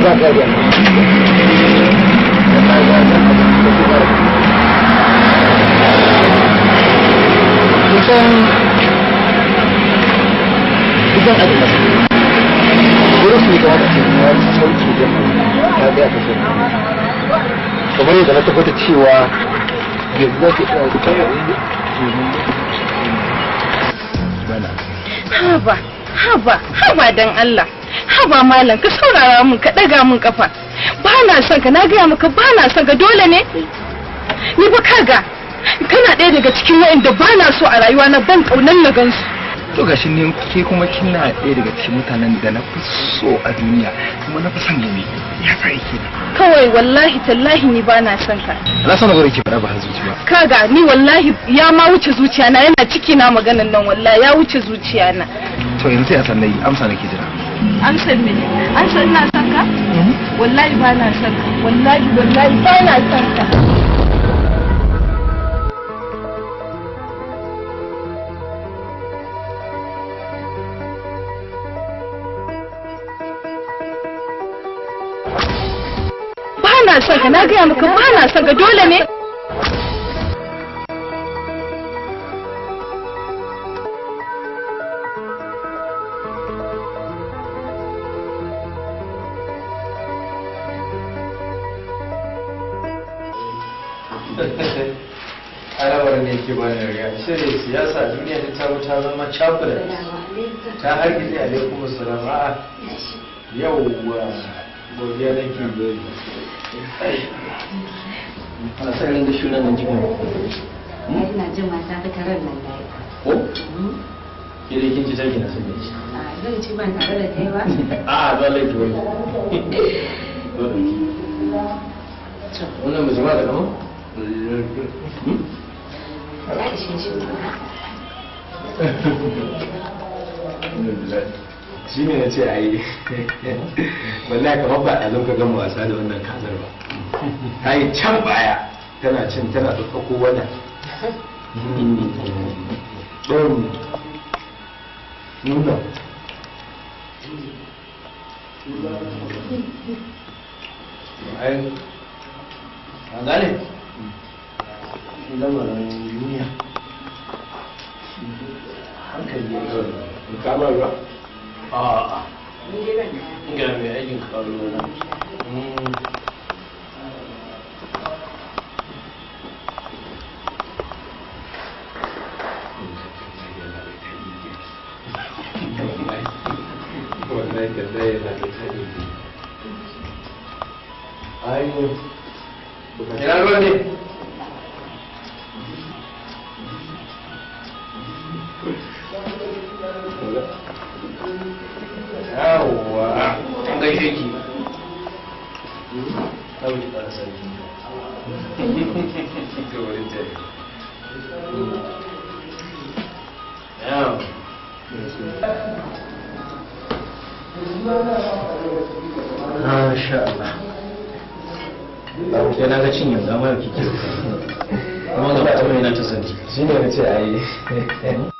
ba ka riya kusan idan aka masa wurin su ne kawai da cewa sauki da ta biya ta sai kamar yadda na tabbata cewa yanzu za ki tsaya haba dan Allah, haba malam ka saurara mun ka daga mun kafa. Ba na son ka, na gaya maka ba na son ka, dole ne ni ba kaga kana ɗaya daga cikin wa'anda ba na so a rayuwa na, ban kaunan na gansu. to gashi ne ke kuma kina ɗaya daga cikin mutanen da na fi so a duniya kuma na fi son gani ya sa yake ne kawai wallahi tallahi ni ba na son ka. na san gore ki fara ba zuciya kaga ni wallahi ya ma wuce zuciya na, yana ciki na maganan nan, wallahi ya wuce zuciya na. to yanzu sai a san nayi amsa nake jira. Amsar me? Amsar ina son ka? Wallahi ba na son ka, wallahi ba na son ka. Ba na son ka, na gaya maka ba na son ka, dole ne? alamar ne ke bani riga shirin siyasa duniya ta zama cakulat ta hargitse alaikum assalam a'a yawwa godiya nake gori a tsarin da shunan nan jikin ina jin mata ta karar nan da ko ke da kin ci take na sanya shi zan ci ban tare da kai ba a'a ba laifi wani wannan mu jama'a da kama ya ishe shi shi ne na ce a yi wallahi kamar ba a zauka gama wasa da wannan kazar ba ta yi can baya tana cin tana ɗaukako wannan ɗan nuna ai an gane lamarin duniya hankali ya kawai kamar ruwa a ga mai aikin kawo na wallahi da zai yana da tani ayo ina ruwa ne yawwa an gaishe ki ta wuce ɗan sarki ga wani jari yawwa masha Allah ya na ga cin yanzu amma yau kike kuma ga mutum yana ta santi shi ne na ce a yi